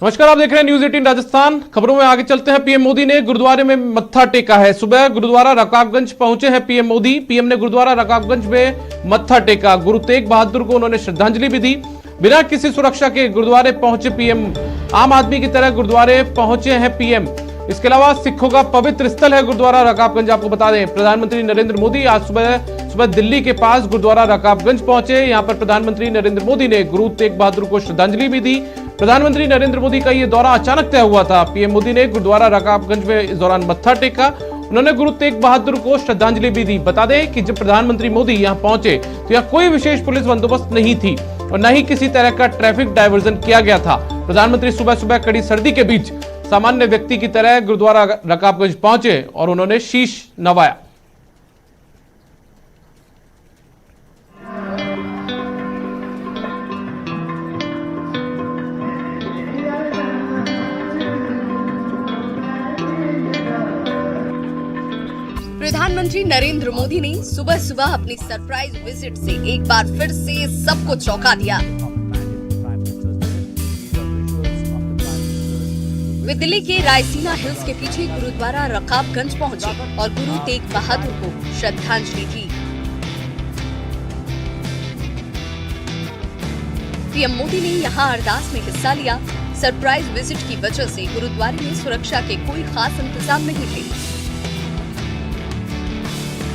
नमस्कार, आप देख रहे हैं न्यूज 18 राजस्थान। खबरों में आगे चलते हैं। पीएम मोदी ने गुरुद्वारे में मत्था टेका है। सुबह गुरुद्वारा रकाबगंज पहुंचे हैं पीएम मोदी। पीएम ने गुरुद्वारा रकाबगंज में मत्था टेका। गुरु तेग बहादुर को उन्होंने श्रद्धांजलि भी दी। बिना किसी सुरक्षा के गुरुद्वारे पहुंचे पीएम। आम आदमी की तरह गुरुद्वारे पहुंचे हैं पीएम। इसके अलावा सिखों का पवित्र स्थल है गुरुद्वारा रकाबगंज। आपको बता दें, प्रधानमंत्री नरेंद्र मोदी आज सुबह दिल्ली के पास गुरुद्वारा रकाबगंज पहुंचे। यहां पर प्रधानमंत्री नरेंद्र मोदी ने गुरु तेग बहादुर को श्रद्धांजलि भी दी। प्रधानमंत्री नरेंद्र मोदी का ये दौरा अचानक तय हुआ था। पीएम मोदी ने गुरुद्वारा रकाबगंज में इस दौरान मत्था टेका। उन्होंने गुरु तेग बहादुर को श्रद्धांजलि भी दी। बता दें कि जब प्रधानमंत्री मोदी यहां पहुंचे तो यहां कोई विशेष पुलिस बंदोबस्त नहीं थी और न ही किसी तरह का ट्रैफिक डायवर्जन किया गया था। प्रधानमंत्री सुबह सुबह कड़ी सर्दी के बीच सामान्य व्यक्ति की तरह गुरुद्वारा रकाबगंज पहुंचे और उन्होंने शीश नवाया। प्रधानमंत्री नरेंद्र मोदी ने सुबह सुबह अपनी सरप्राइज विजिट से एक बार फिर से सबको चौंका दिया। वे दिल्ली के रायसीना हिल्स के पीछे गुरुद्वारा रकाबगंज पहुंचे और गुरु तेग बहादुर को श्रद्धांजलि दी। पीएम मोदी ने यहां अरदास में हिस्सा लिया। सरप्राइज विजिट की वजह से गुरुद्वारे में सुरक्षा के कोई खास इंतजाम नहीं थे।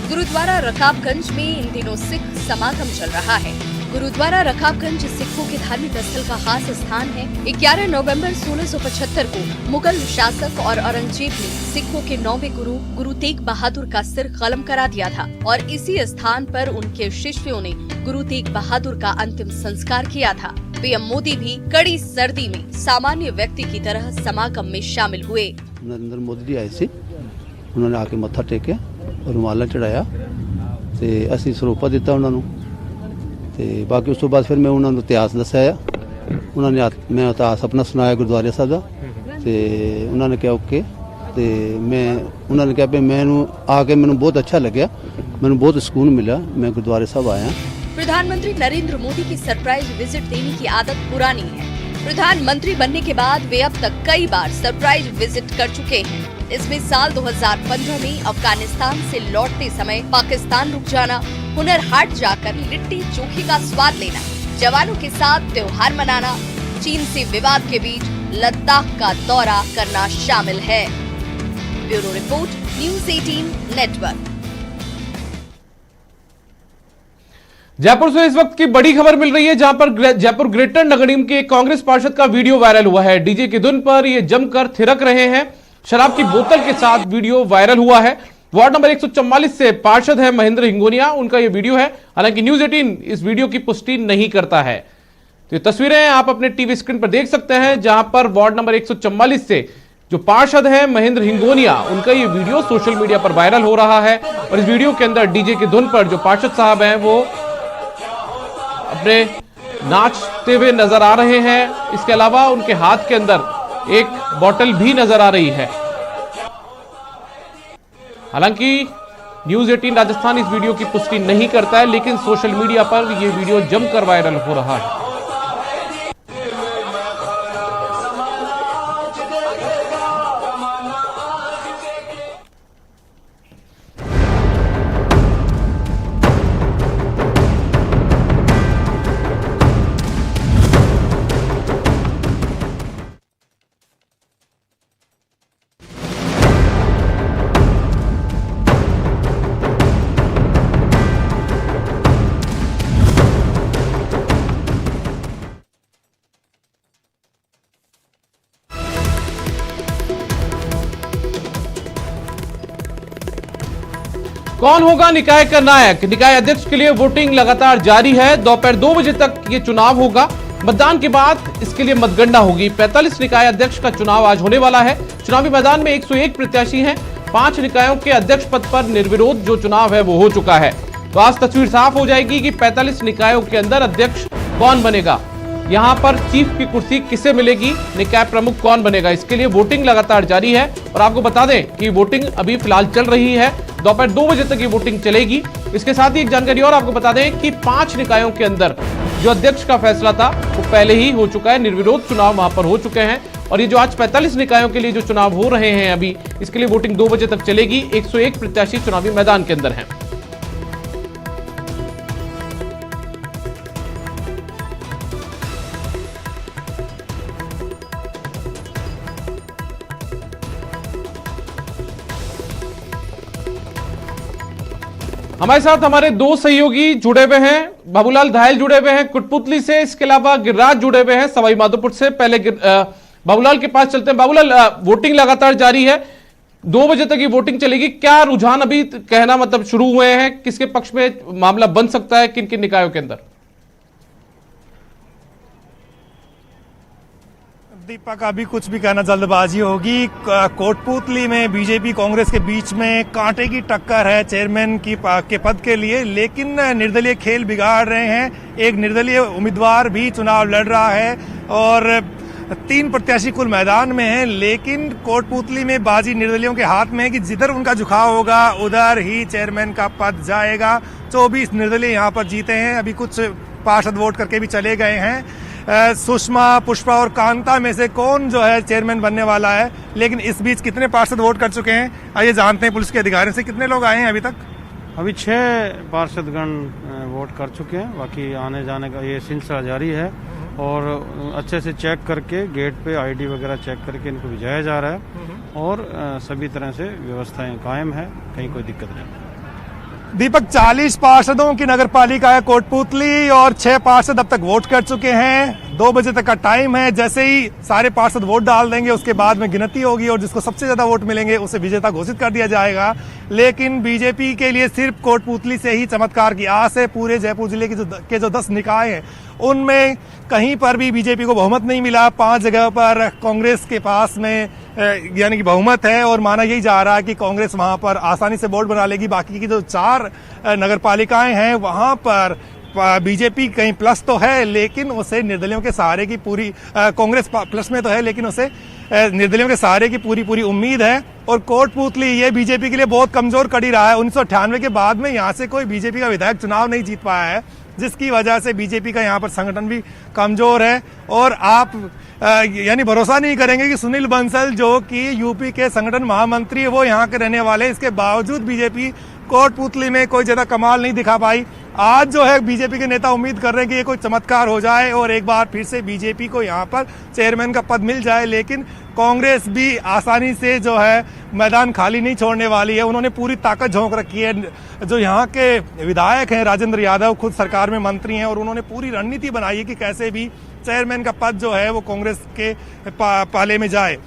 गुरुद्वारा रकाबगंज में इन दिनों सिख समागम चल रहा है। गुरुद्वारा रकाबगंज सिखों के धार्मिक स्थल का खास स्थान है। 11 नवंबर 1675 को मुगल शासक और औरंगजेब ने सिखों के 9वें गुरु गुरु तेग बहादुर का सिर कलम करा दिया था और इसी स्थान पर उनके शिष्यों ने गुरु तेग बहादुर का अंतिम संस्कार किया था। पीएम मोदी भी कड़ी सर्दी में सामान्य व्यक्ति की तरह समागम में शामिल हुए। नरेंद्र मोदी आए थे, उन्होंने आके मत्था टेके रुमाला चढ़ाया ते असीं ਸਰੂਪਾ ਦਿੱਤਾ ਉਹਨਾਂ ਨੂੰ ਤੇ ਬਾਕੀ ਉਸ ਤੋਂ ਬਾਅਦ ਫਿਰ ਮੈਂ ਉਹਨਾਂ ਨੂੰ ਇਤਿਹਾਸ ਦੱਸਿਆ। ਉਹਨਾਂ ਨੇ ਮੈਂ ਇਤਿਹਾਸ ਆਪਣਾ ਸੁਣਾਇਆ ਗੁਰਦੁਆਰੇ ਸਾਹਿਬ ਦਾ ਤੇ ਉਹਨਾਂ ਨੇ ਕਿਹਾ ਓਕੇ ਤੇ ਮੈਂ ਉਹਨਾਂ ਨੇ ਕਿਹਾ ਵੀ ਮੈਨੂੰ ਆ ਕੇ ਮੈਨੂੰ ਬਹੁਤ ਅੱਛਾ ਲੱਗਿਆ, ਮੈਨੂੰ ਬਹੁਤ ਸਕੂਨ मिला। मैं गुरुद्वारे साहब आया। प्रधानमंत्री नरेंद्र मोदी की सरप्राइज विजिट देने की आदत पुरानी है। प्रधानमंत्री बनने के बाद वे अब तक कई बार सरप्राइज विजिट कर चुके हैं। इसमें साल 2015 में अफगानिस्तान से लौटते समय पाकिस्तान रुक जाना, हुनर हाट जाकर लिट्टी चोखे का स्वाद लेना, जवानों के साथ त्योहार मनाना, चीन से विवाद के बीच लद्दाख का दौरा करना शामिल है। Bureau report, news 18 network. Jaipur से इस वक्त की बड़ी खबर मिल रही है, जहां पर जयपुर ग्रेटर नगर निगम के कांग्रेस पार्षद का वीडियो वायरल हुआ है। डीजे की धुन पर ये जमकर थिरक रहे हैं। शराब की बोतल के साथ वीडियो वायरल हुआ है। वार्ड नंबर 144 से पार्षद है महेंद्र हिंगोनिया, उनका ये वीडियो है। हालांकि न्यूज 18 इस वीडियो की पुष्टि नहीं करता है। तो ये तस्वीरें आप अपने टीवी स्क्रीन पर देख सकते हैं, जहां पर वार्ड नंबर 144 से जो पार्षद है महेंद्र हिंगोनिया, उनका ये वीडियो सोशल मीडिया पर वायरल हो रहा है। और इस वीडियो के अंदर डीजे की धुन पर जो पार्षद साहब हैं वो अपने नाचते हुए नजर आ रहे हैं। इसके अलावा उनके हाथ के अंदर एक बोतल भी नजर आ रही है। हालांकि न्यूज 18 राजस्थान इस वीडियो की पुष्टि नहीं करता है, लेकिन सोशल मीडिया पर यह वीडियो जमकर वायरल हो रहा है। कौन होगा निकाय का नायक? निकाय अध्यक्ष के लिए वोटिंग लगातार जारी है। दोपहर 2 बजे तक ये चुनाव होगा। मतदान के बाद इसके लिए मतगणना होगी। 45 निकाय अध्यक्ष का चुनाव आज होने वाला है। चुनावी मैदान में 101 प्रत्याशी हैं। 5 निकायों के अध्यक्ष पद पर निर्विरोध जो चुनाव है वो हो चुका है। तो आज तस्वीर साफ हो जाएगी कि 45 निकायों के अंदर अध्यक्ष कौन बनेगा, यहाँ पर चीफ की कुर्सी किसे मिलेगी, निकाय प्रमुख कौन बनेगा। इसके लिए वोटिंग लगातार जारी है। और आपको बता दें कि वोटिंग अभी फिलहाल चल रही है। दोपहर 2 बजे तक ये वोटिंग चलेगी। इसके साथ ही एक जानकारी और आपको बता दें कि 5 निकायों के अंदर जो अध्यक्ष का फैसला था वो पहले ही हो चुका है। निर्विरोध चुनाव वहां पर हो चुके हैं और ये जो आज 45 निकायों के लिए जो चुनाव हो रहे हैं अभी, इसके लिए वोटिंग 2 बजे तक चलेगी। 101 प्रत्याशी चुनावी मैदान के अंदर हैं। हमारे साथ हमारे दो सहयोगी जुड़े हुए हैं। बाबूलाल धायल जुड़े हुए हैं कठपुतली से, इसके अलावा गिरिराज जुड़े हुए हैं सवाई माधोपुर से। पहले बाबूलाल के पास चलते हैं। बाबूलाल, वोटिंग लगातार जारी है, 2 बजे तक ये वोटिंग चलेगी। क्या रुझान अभी कहना मतलब शुरू हुए हैं, किसके पक्ष में मामला बन सकता है, किन किन निकायों के अंदर? दीपक, अभी कुछ भी कहना जल्दबाजी होगी। कोटपुतली में बीजेपी कांग्रेस के बीच में कांटे की टक्कर है चेयरमैन के पद के लिए, लेकिन निर्दलीय खेल बिगाड़ रहे हैं। एक निर्दलीय उम्मीदवार भी चुनाव लड़ रहा है और 3 प्रत्याशी कुल मैदान में हैं, लेकिन कोटपुतली में बाजी निर्दलियों के हाथ में है कि जिधर उनका झुकाव होगा उधर ही चेयरमैन का पद जाएगा। 24 निर्दलीय यहाँ पर जीते हैं। अभी कुछ पार्षद वोट करके भी चले गए हैं। सुषमा, पुष्पा और कांता में से कौन जो है चेयरमैन बनने वाला है, लेकिन इस बीच कितने पार्षद वोट कर चुके हैं, आइए जानते हैं पुलिस के अधिकारियों से। कितने लोग आए हैं अभी तक? अभी 6 पार्षदगण वोट कर चुके हैं, बाकी आने जाने का ये सिलसिला जारी है और अच्छे से चेक करके गेट पे आईडी वगैरह चेक करके इनको भिजाया जा रहा है और सभी तरह से व्यवस्थाएं कायम है, कहीं कोई दिक्कत नहीं। दीपक, 40 पार्षदों की नगर पालिका है कोटपुतली और 6 पार्षद अब तक वोट कर चुके हैं। 2 बजे तक का टाइम है। जैसे ही सारे पार्षद वोट डाल देंगे उसके बाद में गिनती होगी और जिसको सबसे ज्यादा वोट मिलेंगे उसे विजेता घोषित कर दिया जाएगा। लेकिन बीजेपी के लिए सिर्फ कोटपुतली से ही चमत्कार की आस है। पूरे जयपुर जिले के जो 10 निकाय हैं उनमें कहीं पर भी बीजेपी को बहुमत नहीं मिला। 5 जगह पर कांग्रेस के पास में यानी कि बहुमत है और माना यही जा रहा है कि कांग्रेस वहां पर आसानी से बोर्ड बना लेगी। बाकी की जो 4 नगर पालिकाएं हैं वहां पर बीजेपी कहीं प्लस तो है, लेकिन उसे निर्दलियों के सहारे की पूरी कांग्रेस प्लस में तो है, लेकिन उसे निर्दलियों के सहारे की पूरी उम्मीद है। और कोटपुतली ये बीजेपी के लिए बहुत कमजोर कड़ी रहा है। 1998 के बाद में यहाँ से कोई बीजेपी का विधायक चुनाव नहीं जीत पाया है, जिसकी वजह से बीजेपी का यहाँ पर संगठन भी कमजोर है। और आप यानी भरोसा नहीं करेंगे कि सुनील बंसल जो कि यूपी के संगठन महामंत्री है वो यहाँ के रहने वाले, इसके बावजूद बीजेपी कोटपुतली में कोई ज्यादा कमाल नहीं दिखा पाई। आज जो है बीजेपी के नेता उम्मीद कर रहे हैं कि ये कोई चमत्कार हो जाए और एक बार फिर से बीजेपी को यहाँ पर चेयरमैन का पद मिल जाए, लेकिन कांग्रेस भी आसानी से जो है मैदान खाली नहीं छोड़ने वाली है। उन्होंने पूरी ताकत झोंक रखी है। जो यहाँ के विधायक हैं राजेंद्र यादव खुद सरकार में मंत्री हैं और उन्होंने पूरी रणनीति बनाई है कि कैसे भी चेयरमैन का पद जो है वो कांग्रेस के पाले में जाए।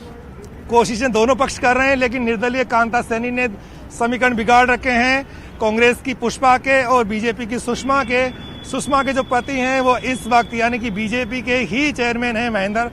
कोशिशें दोनों पक्ष कर रहे हैं, लेकिन निर्दलीय कांता सैनी ने समीकरण बिगाड़ रखे हैं। कांग्रेस की पुष्पा के और बीजेपी की सुषमा के जो पति हैं वो इस वक्त यानी कि बीजेपी के ही चेयरमैन हैं महेंद्र,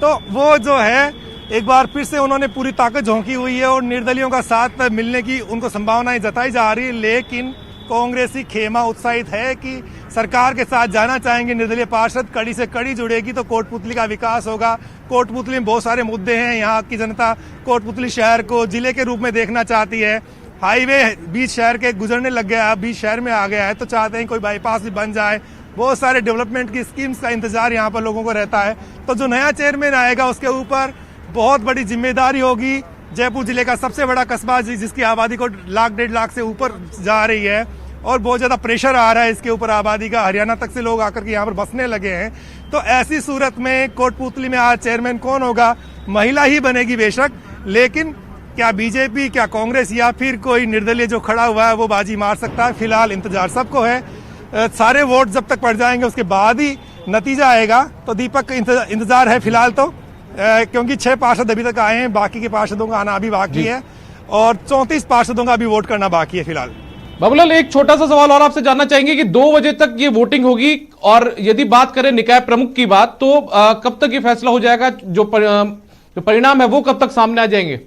तो वो जो है एक बार फिर से उन्होंने पूरी ताकत झोंकी हुई है और निर्दलियों का साथ मिलने की उनको संभावनाएं जताई जा रही है। लेकिन कांग्रेसी खेमा उत्साहित है कि सरकार के साथ जाना चाहेंगे निर्दलीय पार्षद। कड़ी से कड़ी जुड़ेगी तो कोटपुतली का विकास होगा। कोटपुतली में बहुत सारे मुद्दे हैं। यहाँ की जनता कोटपुतली शहर को जिले के रूप में देखना चाहती है। हाईवे बीच शहर के गुजरने लग गया, अब बीच शहर में आ गया है, तो चाहते हैं कोई बाईपास भी बन जाए। बहुत सारे डेवलपमेंट की स्कीम्स का इंतजार यहाँ पर लोगों को रहता है। तो जो नया चेयरमैन आएगा उसके ऊपर बहुत बड़ी जिम्मेदारी होगी। जयपुर जिले का सबसे बड़ा कस्बा जिसकी आबादी को 1.5 लाख से ऊपर जा रही है और बहुत ज्यादा प्रेशर आ रहा है इसके ऊपर आबादी का। हरियाणा तक से लोग आकर के यहाँ पर बसने लगे हैं। तो ऐसी सूरत में कोटपुतली में आज चेयरमैन कौन होगा? महिला ही बनेगी बेशक, लेकिन क्या बीजेपी, क्या कांग्रेस या फिर कोई निर्दलीय जो खड़ा हुआ है वो बाजी मार सकता है? फिलहाल इंतजार सबको है। सारे वोट जब तक पड़ जाएंगे उसके बाद ही नतीजा आएगा। तो दीपक इंतजार है फिलहाल तो, क्योंकि 6 पार्षद अभी तक आए हैं, बाकी के पार्षदों का आना अभी बाकी है और 34 पार्षदों का अभी वोट करना बाकी है फिलहाल। बाबूलाल, एक छोटा सा सवाल और आपसे जानना चाहेंगे कि 2 बजे तक ये वोटिंग होगी और यदि बात करें निकाय प्रमुख की बात, तो कब तक ये फैसला हो जाएगा? जो परिणाम है वो कब तक सामने आ जाएंगे?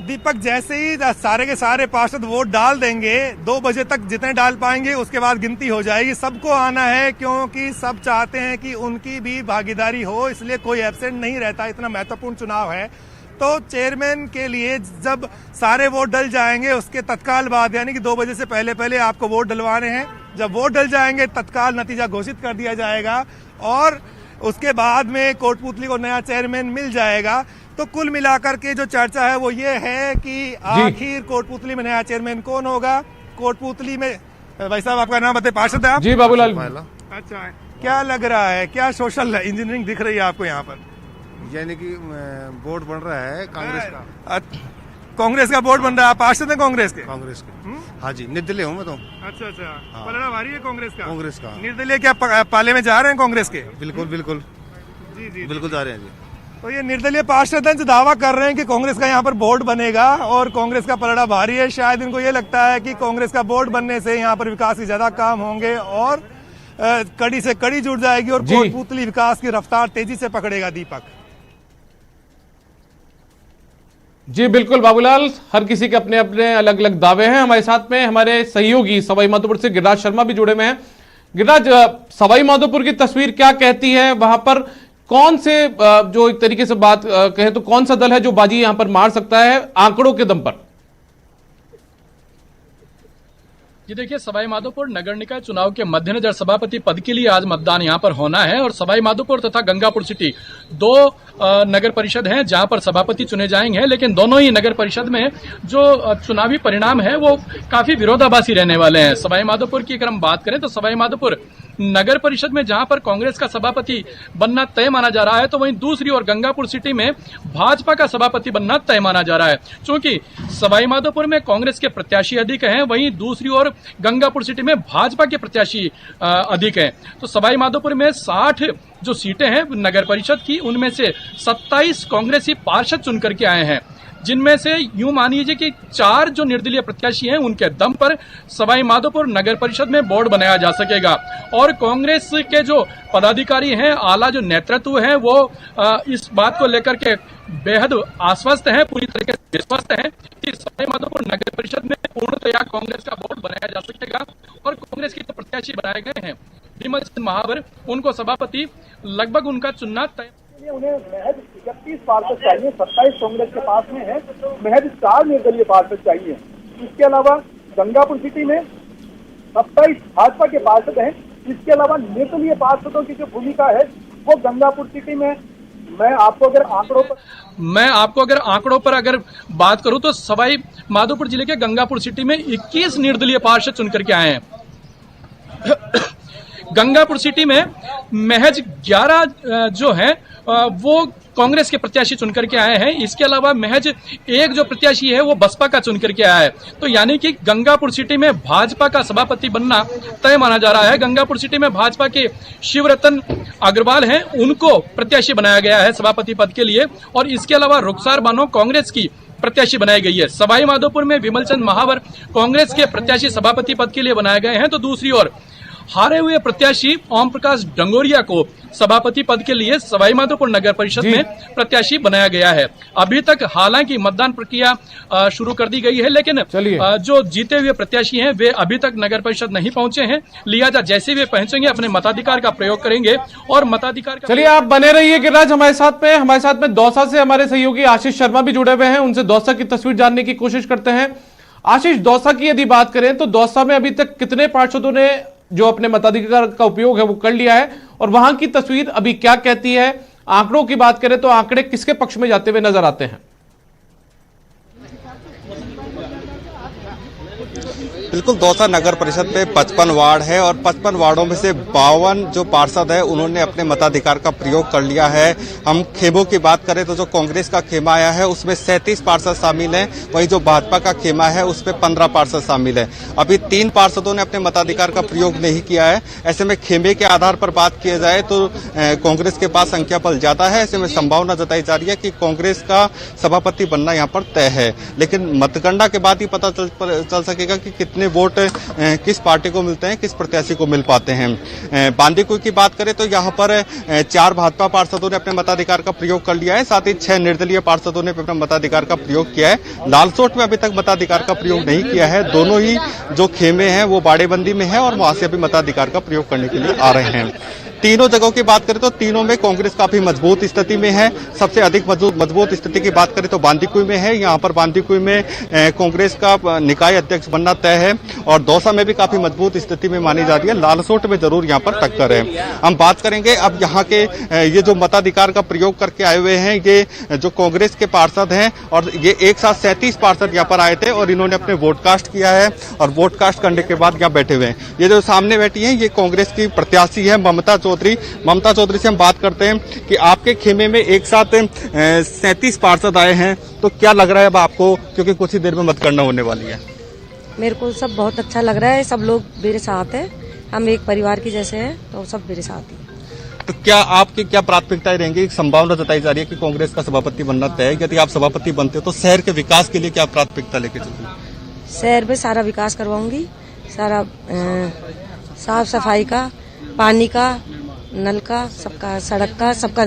दीपक, जैसे ही सारे के सारे पार्षद वोट डाल देंगे 2 बजे तक जितने डाल पाएंगे उसके बाद गिनती हो जाएगी। सबको आना है क्योंकि सब चाहते हैं कि उनकी भी भागीदारी हो, इसलिए कोई एब्सेंट नहीं रहता। इतना महत्वपूर्ण चुनाव है। तो चेयरमैन के लिए जब सारे वोट डल जाएंगे उसके तत्काल बाद यानी कि 2 बजे से पहले आपको वोट डलवाने हैं। जब वोट डल जाएंगे तत्काल नतीजा घोषित कर दिया जाएगा और उसके बाद में कोटपूतली को नया चेयरमैन मिल जाएगा। तो कुल मिलाकर के जो चर्चा है वो ये है कि आखिर कोटपूतली में नया चेयरमैन कौन होगा। कोटपूतली में भाई साहब आपका नाम बताइए, पार्षद है आप? जी बाबूलाल। अच्छा, क्या लग रहा है, क्या सोशल इंजीनियरिंग दिख रही है आपको यहाँ पर? यानी कि बोर्ड बन रहा है कांग्रेस का। कांग्रेस का बोर्ड बन रहा है। पार्षद है कांग्रेस के? कांग्रेस के। हाँ जी, निर्दलीय हूँ मैं तो। अच्छा अच्छा, हाँ। पलड़ा भारी है कांग्रेस का? कांग्रेस का। निर्दलीय क्या पाले में जा रहे हैं कांग्रेस के? बिल्कुल बिल्कुल जी जी बिल्कुल जा रहे हैं जी। तो ये निर्दलीय पार्षद जो दावा कर रहे हैं कि कांग्रेस का यहाँ पर बोर्ड बनेगा और कांग्रेस का पलड़ा भारी है। शायद इनको ये लगता है कि कांग्रेस का बोर्ड बनने से यहाँ पर विकास के ज्यादा काम होंगे और कड़ी से कड़ी जुड़ जाएगी और कोटपूतली विकास की रफ्तार तेजी से पकड़ेगा। दीपक जी बिल्कुल बाबूलाल, हर किसी के अपने अपने अलग अलग दावे हैं। हमारे साथ में हमारे सहयोगी सवाई माधोपुर से गिरिराज शर्मा भी जुड़े हुए हैं। गिरिराज, सवाई माधोपुर की तस्वीर क्या कहती है? वहां पर कौन से जो एक तरीके से बात कहें तो कौन सा दल है जो बाजी यहां पर मार सकता है आंकड़ों के दम पर? जी देखिए, सवाई माधोपुर नगर निकाय चुनाव के मद्देनजर सभापति पद के लिए आज मतदान यहां पर होना है और सवाई माधोपुर तथा गंगापुर सिटी दो नगर परिषद हैं जहां पर सभापति चुने जाएंगे। लेकिन दोनों ही नगर परिषद में जो चुनावी परिणाम है वो काफी विरोधाभासी रहने वाले हैं। सवाई माधोपुर की अगर हम बात करें तो सवाई माधोपुर नगर परिषद में जहां पर कांग्रेस का सभापति बनना तय माना जा रहा है, तो वहीं दूसरी ओर गंगापुर सिटी में भाजपा का सभापति बनना तय माना जा रहा है। क्योंकि सवाई माधोपुर में कांग्रेस के प्रत्याशी अधिक हैं, वहीं दूसरी ओर गंगापुर सिटी में भाजपा के प्रत्याशी अधिक हैं। तो सवाई माधोपुर में 60 जो सीटें हैं नगर परिषद की, उनमें से 27 कांग्रेसी पार्षद चुन करके आए हैं, जिनमें से यूं मान लीजिए कि 4 जो निर्दलीय प्रत्याशी हैं उनके दम पर सवाई माधोपुर नगर परिषद में बोर्ड बनाया जा सकेगा। और कांग्रेस के जो पदाधिकारी हैं, आला जो नेतृत्व है, वो इस बात को लेकर के बेहद आश्वस्त है, पूरी तरीके से विश्वस्त है कि सवाई माधोपुर नगर परिषद में पूर्णतया कांग्रेस का बोर्ड बनाया जा सकेगा। और कांग्रेस के जो प्रत्याशी बनाए गए हैं विमल चंद महावर, उनको सभापति लगभग उनका चुनना तय। उन्हें महज 31 पार्षद चाहिए, 27 कांग्रेस के पास में है, महज 4 निर्दलीय पार्षद चाहिए। इसके अलावा गंगापुर सिटी में 27 भाजपा के पार्षद हैं। इसके अलावा निर्दलीय पार्षदों की जो भूमिका है वो गंगापुर सिटी में मैं आपको अगर आंकड़ों पर अगर बात करूं तो सवाई माधोपुर जिले के गंगापुर सिटी में 21 निर्दलीय पार्षद चुन करके आए हैं। गंगापुर सिटी में महज 11 जो है वो कांग्रेस के प्रत्याशी चुन करके आए हैं। इसके अलावा महज एक जो प्रत्याशी है वो बसपा का चुन करके आया है। तो यानी कि गंगापुर सिटी में भाजपा का सभापति बनना तय माना जा रहा है। गंगापुर सिटी में भाजपा के शिवरतन अग्रवाल हैं, उनको प्रत्याशी बनाया गया है सभापति पद के लिए। और इसके अलावा रुखसार बानो कांग्रेस की प्रत्याशी बनाई गई है। सवाई माधोपुर में विमल चंद महावर कांग्रेस के प्रत्याशी सभापति पद के लिए बनाए गए हैं। तो दूसरी ओर हारे हुए प्रत्याशी ओम प्रकाश डंगोरिया को सभापति पद के लिए सवाई माधोपुर नगर परिषद में प्रत्याशी बनाया गया है। अभी तक हालांकि मतदान प्रक्रिया शुरू कर दी गई है, लेकिन जो जीते हुए प्रत्याशी हैं वे अभी तक नगर परिषद नहीं पहुंचे हैं। लिहाजा जैसे वे पहुंचेंगे अपने मताधिकार का प्रयोग करेंगे और मताधिकार का। चलिए आप बने रहिए गिरिराज हमारे साथ में दौसा से हमारे सहयोगी आशीष शर्मा भी जुड़े हुए हैं, उनसे दौसा की तस्वीर जानने की कोशिश करते हैं। आशीष, दौसा की यदि बात करें तो दौसा में अभी तक कितने पार्षदों ने जो अपने मताधिकार का उपयोग है वो कर लिया है और वहां की तस्वीर अभी क्या कहती है? आंकड़ों की बात करें तो आंकड़े किसके पक्ष में जाते हुए नजर आते हैं? बिल्कुल, दौसा नगर परिषद में 55 वार्ड है और 55 वार्डों में से 52 जो पार्षद है उन्होंने अपने मताधिकार का प्रयोग कर लिया है। हम खेमों की बात करें तो जो कांग्रेस का खेमा आया है उसमें 37 पार्षद शामिल हैं, वहीं जो भाजपा का खेमा है उसमें 15 पार्षद शामिल है। अभी 3 पार्षदों ने अपने मताधिकार का प्रयोग नहीं किया है। ऐसे में खेमे के आधार पर बात किया जाए तो कांग्रेस के पास संख्या बल ज्यादा है। ऐसे में संभावना जताई जा रही है कि कांग्रेस का सभापति बनना यहाँ पर तय है, लेकिन मतगणना के बाद ही पता चल सकेगा कि कितने वोट किस पार्टी को मिलते हैं, किस प्रत्याशी को मिल पाते हैं। बांदीकुई की बात करें तो यहाँ पर 4 भाजपा पार्षदों ने अपने मताधिकार का प्रयोग कर लिया है, साथ ही 6 निर्दलीय पार्षदों ने अपने मताधिकार का प्रयोग किया है। लालसोट में अभी तक मताधिकार का प्रयोग नहीं किया है। दोनों ही जो खेमे हैं वो बाड़ेबंदी में है और वहां से अभी मताधिकार का प्रयोग करने के लिए आ रहे हैं। तीनों जगहों की बात करें तो तीनों में कांग्रेस काफी मजबूत स्थिति में है। सबसे अधिक मजबूत स्थिति की बात करें तो बांदीकुई में है। यहाँ पर बांदीकुई में कांग्रेस का निकाय अध्यक्ष बनना तय है और दौसा में भी काफी मजबूत स्थिति में मानी जा रही है। लालसोट में जरूर यहाँ पर टक्कर है। हम बात करेंगे अब यहाँ के ये जो मताधिकार का प्रयोग करके आए हुए हैं, ये जो कांग्रेस के पार्षद हैं और ये एक साथ 37 पार्षद यहाँ पर आए थे और इन्होंने अपने वोट कास्ट किया है और वोट कास्ट करने के बाद यहाँ बैठे हुए हैं। ये जो सामने बैठी हैं ये कांग्रेस की प्रत्याशी है ममता चौधरी। ममता चौधरी से हम बात करते हैं कि आपके खेमे में एक साथ 37 पार्षद आए हैं, तो क्या लग रहा है अब आपको, क्योंकि कुछ ही देर में मतगणना होने वाली है? मेरे को सब बहुत अच्छा लग रहा है। सब लोग मेरे साथ हैं, हम एक परिवार की जैसे हैं, तो सब मेरे साथ ही। तो क्या आपकी क्या प्राथमिकताएं रहेंगी? संभावना जताई जा रही है कि कांग्रेस का सभापति बनना तय है। यदि आप सभापति बनते हो तो शहर के विकास के लिए क्या प्राथमिकता लेके चलोगे? शहर में सारा विकास करवाऊंगी, सारा साफ सफाई का, पानी का, नल का, सबका, सड़क का, सबका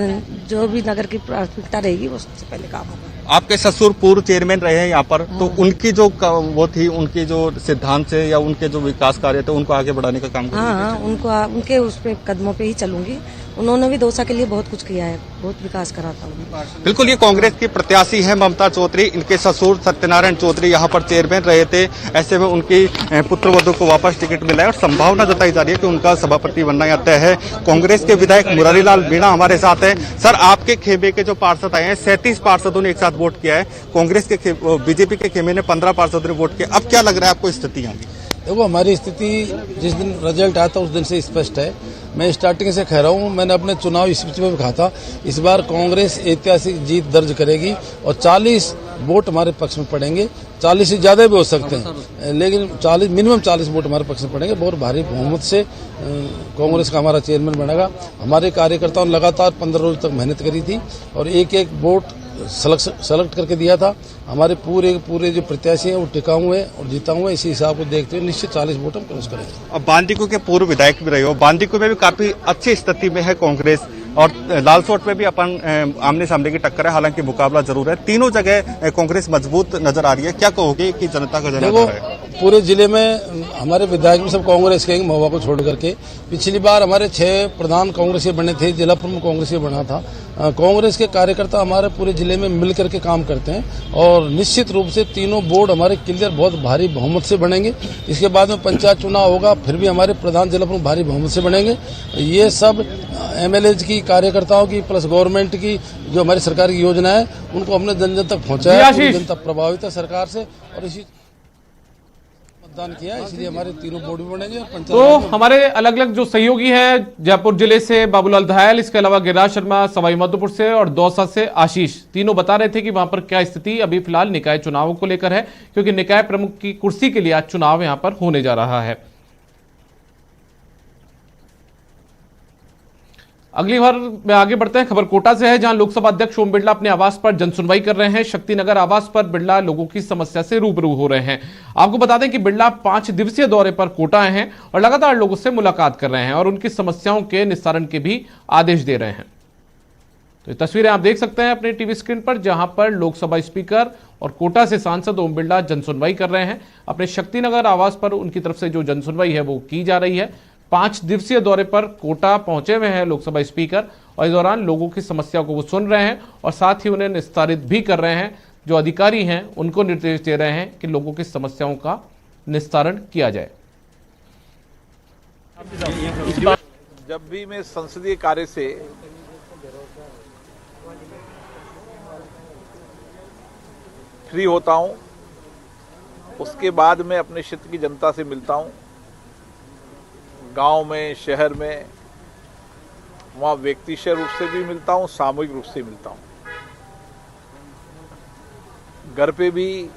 जो भी नगर की प्राथमिकता रहेगी वो सबसे पहले काम होगा। आपके ससुर पूर्व चेयरमैन रहे हैं यहाँ पर, तो उनकी जो वो थी, उनकी जो सिद्धांत से या उनके जो विकास कार्य थे उनको आगे बढ़ाने का काम करेंगे? हाँ, उनके उस पे कदमों पे ही चलूंगी। उन्होंने भी दौसा के लिए बहुत कुछ किया है, बहुत विकास कराता हूँ। बिल्कुल, ये कांग्रेस की प्रत्याशी है ममता चौधरी। इनके ससुर सत्यनारायण चौधरी यहाँ पर चेयरमैन रहे थे। ऐसे में उनकी पुत्रवधू को वापस टिकट मिला है और संभावना जताई जा रही है कि उनका सभापति बनना यहाँ तय है। कांग्रेस के विधायक मुरारीलाल मीणा हमारे साथ है। सर, आपके खेमे के जो पार्षद आए हैं, 37 पार्षदों ने एक साथ वोट किया है। कांग्रेस के बीजेपी के खेमे ने 15 पार्षदों ने वोट किया। अब क्या लग रहा है आपको स्थिति यहाँ की? देखो, हमारी स्थिति जिस दिन रिजल्ट आया था उस दिन से स्पष्ट है। मैं स्टार्टिंग से कह रहा हूँ, मैंने अपने चुनाव स्पीच में भी कहा था, इस बार कांग्रेस ऐतिहासिक जीत दर्ज करेगी और 40 वोट हमारे पक्ष में पड़ेंगे। 40 से ज्यादा भी हो सकते हैं, लेकिन मिनिमम 40 वोट हमारे पक्ष में पड़ेंगे। बहुत भारी बहुमत से कांग्रेस का हमारा चेयरमैन बनेगा। हमारे कार्यकर्ताओं ने लगातार 15 रोज तक मेहनत करी थी और एक एक वोट सेलेक्ट करके दिया था। हमारे पूरे जो प्रत्याशी हैं वो टिकाऊ हुए और जीता हुए। इसी हिसाब को देखते हुए निश्चित 40 वोट हम क्रॉस करेंगे। अब बांदीकुई के पूर्व विधायक भी रहे हो, बांदीकुई में भी काफी अच्छी स्थिति में है कांग्रेस और लालसोट में भी अपन आमने सामने की टक्कर है, हालांकि मुकाबला जरूर है। तीनों जगह कांग्रेस मजबूत नजर आ रही है। क्या कहोगे कि जनता का जनाधार है? पूरे जिले में हमारे विधायक भी सब कांग्रेस के, महुआ को छोड़ करके। पिछली बार हमारे 6 प्रधान कांग्रेसी बने थे, जिला प्रमुख कांग्रेसी बना था। कांग्रेस के कार्यकर्ता हमारे पूरे जिले में मिल करके काम करते हैं और निश्चित रूप से तीनों बोर्ड हमारे क्लियर बहुत भारी बहुमत से बनेंगे। इसके बाद में पंचायत चुनाव होगा, फिर भी हमारे प्रधान जिला प्रमुख भारी बहुमत से बनेंगे। ये सब एमएलए की, कार्यकर्ताओं की, प्लस गवर्नमेंट की जो हमारी सरकार की योजना है उनको हमने जन जन तक पहुंचाया। जनता प्रभावित है सरकार से और इसी मतदान किया, इसलिए हमारे तीनों बोर्ड भी बनेंगे। तो हमारे अलग अलग जो सहयोगी हैं, जयपुर जिले से बाबूलाल दहायल, इसके अलावा गिरिराज शर्मा सवाई माधोपुर से और दौसा से आशीष, तीनों बता रहे थे कि वहां पर क्या स्थिति अभी फिलहाल निकाय चुनावों को लेकर है, क्योंकि निकाय प्रमुख की कुर्सी के लिए आज चुनाव यहां पर होने जा रहा है। अगली बार में आगे बढ़ते हैं। खबर कोटा से है, जहां लोकसभा अध्यक्ष ओम बिरला अपने आवास पर जनसुनवाई कर रहे हैं। शक्तिनगर आवास पर बिरला लोगों की समस्या से रूबरू हो रहे हैं। आपको बता दें कि बिरला 5 दिवसीय दौरे पर कोटा आए हैं और लगातार लोगों से मुलाकात कर रहे हैं और उनकी समस्याओं के निस्तारण के भी आदेश दे रहे हैं। तो ये तस्वीरें आप देख सकते हैं अपने टीवी स्क्रीन पर, जहां पर लोकसभा स्पीकर और कोटा से सांसद ओम बिरला जनसुनवाई कर रहे हैं। अपने शक्तिनगर आवास पर उनकी तरफ से जो जनसुनवाई है वो की जा रही है। 5 दिवसीय दौरे पर कोटा पहुंचे हुए हैं लोकसभा स्पीकर और इस दौरान लोगों की समस्याओं को वो सुन रहे हैं और साथ ही उन्हें निस्तारित भी कर रहे हैं। जो अधिकारी हैं उनको निर्देश दे रहे हैं कि लोगों की समस्याओं का निस्तारण किया जाए। जब भी मैं संसदीय कार्य से फ्री होता हूं, उसके बाद मैं अपने क्षेत्र की जनता से मिलता हूं। गांव में, शहर में, वहाँ व्यक्तिगत रूप से भी मिलता हूँ, सामूहिक रूप से मिलता हूँ। घर पे भी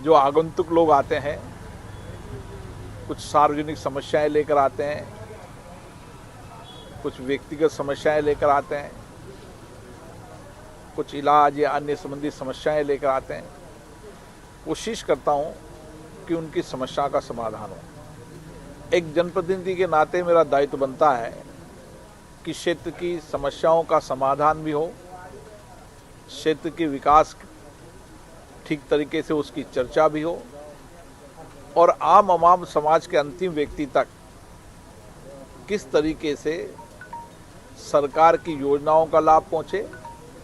जो आगंतुक लोग आते हैं, कुछ सार्वजनिक समस्याएं लेकर आते हैं, कुछ व्यक्तिगत समस्याएं लेकर आते हैं, कुछ इलाज या अन्य संबंधी समस्याएं लेकर आते हैं। कोशिश करता हूँ कि उनकी समस्या का समाधान हो। एक जनप्रतिनिधि के नाते मेरा दायित्व बनता है कि क्षेत्र की समस्याओं का समाधान भी हो, क्षेत्र के विकास ठीक तरीके से उसकी चर्चा भी हो और आम समाज के अंतिम व्यक्ति तक किस तरीके से सरकार की योजनाओं का लाभ पहुंचे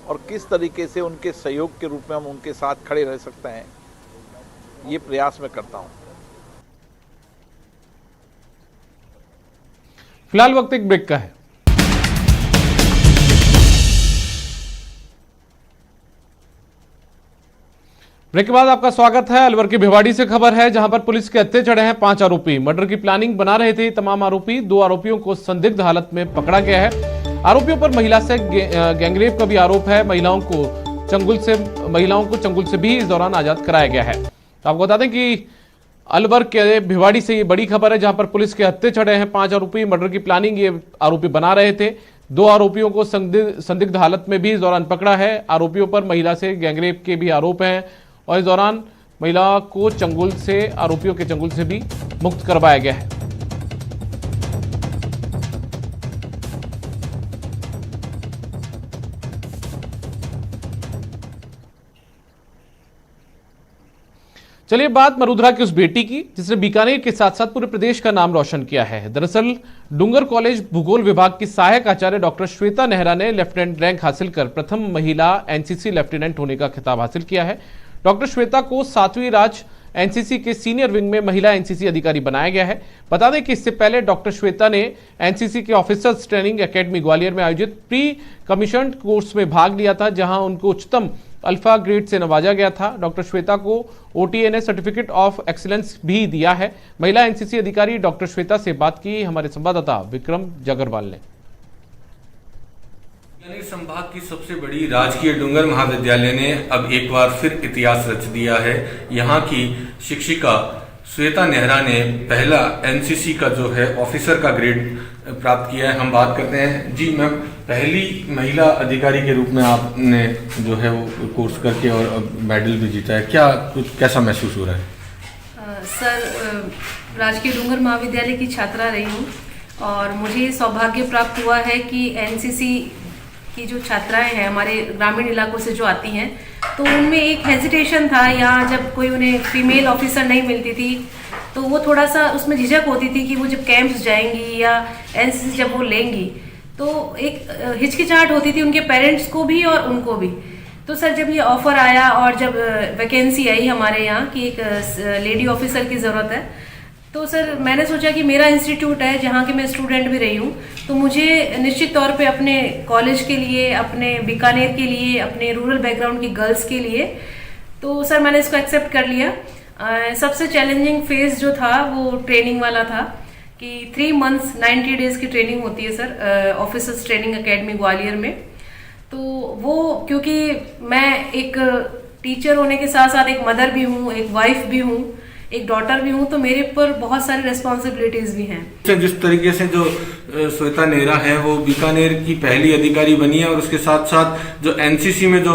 और किस तरीके से उनके सहयोग के रूप में हम उनके साथ खड़े रह सकते हैं, ये प्रयास मैं करता हूं। फिलहाल वक्त एक ब्रेक का है। ब्रेक के बाद आपका स्वागत है। अलवर की भिवाड़ी से खबर है, जहां पर पुलिस के हत्थे चढ़े हैं 5 आरोपी। मर्डर की प्लानिंग बना रहे थे तमाम आरोपी। 2 आरोपियों को संदिग्ध हालत में पकड़ा गया है। आरोपियों पर महिला से गैंगरेप का भी आरोप है। महिलाओं को चंगुल से भी इस दौरान आजाद कराया गया है। तो आपको बता दें कि अलवर के भिवाड़ी से ये बड़ी खबर है, जहां पर पुलिस के हत्थे चढ़े हैं 5 आरोपी। मर्डर की प्लानिंग ये आरोपी बना रहे थे। 2 आरोपियों को संदिग्ध हालत में भी इस दौरान पकड़ा है। आरोपियों पर महिला से गैंगरेप के भी आरोप हैं और इस दौरान महिला को आरोपियों के चंगुल से भी मुक्त करवाया गया है। चलिए बात मरुधरा की उस बेटी की जिसने बीकानेर के साथ साथ पूरे प्रदेश का नाम रोशन किया है। दरअसल डूंगर कॉलेज भूगोल विभाग की सहायक आचार्य डॉक्टर श्वेता नेहरा ने लेफ्टिनेंट रैंक हासिल कर प्रथम महिला एनसीसी लेफ्टिनेंट होने का खिताब हासिल किया है। डॉक्टर श्वेता को 7वीं राज्य एनसीसी के सीनियर विंग में महिला एनसीसी अधिकारी बनाया गया है। बता दें कि इससे पहले डॉक्टर श्वेता ने एनसीसी के ऑफिसर्स ट्रेनिंग एकेडमी ग्वालियर में आयोजित प्री कमीशन्ड कोर्स में भाग लिया था, जहां उनको उच्चतम अल्फा ग्रेड से नवाजा गया था। डॉक्टर श्वेता को ओटीए ने सर्टिफिकेट ऑफ एक्सीलेंस भी दिया है। महिला एनसीसी अधिकारी डॉक्टर श्वेता से बात की हमारे संवाददाता विक्रम जागरवाल ने। संभाग की सबसे बड़ी राजकीय डूंगर महाविद्यालय ने अब एक बार फिर इतिहास रच दिया है। यहाँ की शिक्षिका श्वेता नेहरा ने पहला एनसीसी का जो है ऑफिसर का ग्रेड प्राप्त किया है। हम बात करते हैं जी मैम, पहली महिला अधिकारी के रूप में आपने जो है वो कोर्स करके और मेडल भी जीता है, कैसा महसूस हो रहा है? सर, राजकीय डूंगर महाविद्यालय की छात्रा रही हूँ और मुझे सौभाग्य प्राप्त हुआ है कि एनसीसी की जो छात्राएं हैं हमारे ग्रामीण इलाकों से जो आती हैं, तो उनमें एक हेजिटेशन था। यहाँ जब कोई उन्हें फीमेल ऑफिसर नहीं मिलती थी तो वो थोड़ा सा उसमें झिझक होती थी कि वो जब कैंप्स जाएंगी या एनसीसी जब वो लेंगी तो एक हिचकिचाहट होती थी उनके पेरेंट्स को भी और उनको भी। तो सर जब ये ऑफर आया और जब वैकेंसी आई हमारे यहाँ कि एक लेडी ऑफिसर की ज़रूरत है, तो सर मैंने सोचा कि मेरा इंस्टीट्यूट है जहाँ की मैं स्टूडेंट भी रही हूँ, तो मुझे निश्चित तौर पे अपने कॉलेज के लिए, अपने बीकानेर के लिए, अपने रूरल बैकग्राउंड की गर्ल्स के लिए, तो सर मैंने इसको एक्सेप्ट कर लिया। सबसे चैलेंजिंग फेज जो था वो ट्रेनिंग वाला था कि 3 मंथ्स 90 डेज की ट्रेनिंग होती है sir officers training academy Gwalior में। तो वो क्योंकि मैं एक टीचर होने के साथ साथ एक मदर भी हूँ, एक वाइफ भी हूँ, एक डॉटर भी हूँ, तो मेरे पर बहुत सारी रेस्पॉन्सिबिलिटीज भी हैं। जिस तरीके से जो श्वेता नेहरा है वो बीकानेर की पहली अधिकारी बनी है और उसके साथ साथ जो एनसीसी में जो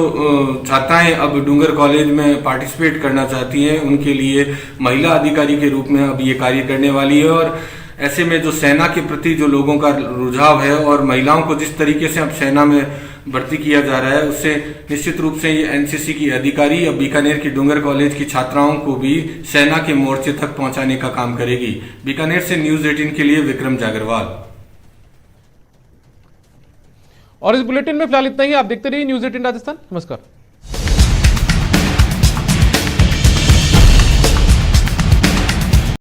छात्राएं अब डूंगर कॉलेज में पार्टिसिपेट करना चाहती हैं उनके लिए महिला अधिकारी के रूप में अब ये कार्य करने वाली है। और ऐसे में जो सेना के प्रति जो लोगों का रुझाव है और महिलाओं को जिस तरीके से अब सेना में भर्ती किया जा रहा है, उससे निश्चित रूप से ये एनसीसी की अधिकारी अब बीकानेर की डूंगर कॉलेज की छात्राओं को भी सेना के मोर्चे तक पहुंचाने का काम करेगी। बीकानेर से न्यूज 18 के लिए विक्रम जागरवाल। और इस बुलेटिन में फिलहाल इतना ही। आप देखते रहिए न्यूज 18 राजस्थान। नमस्कार।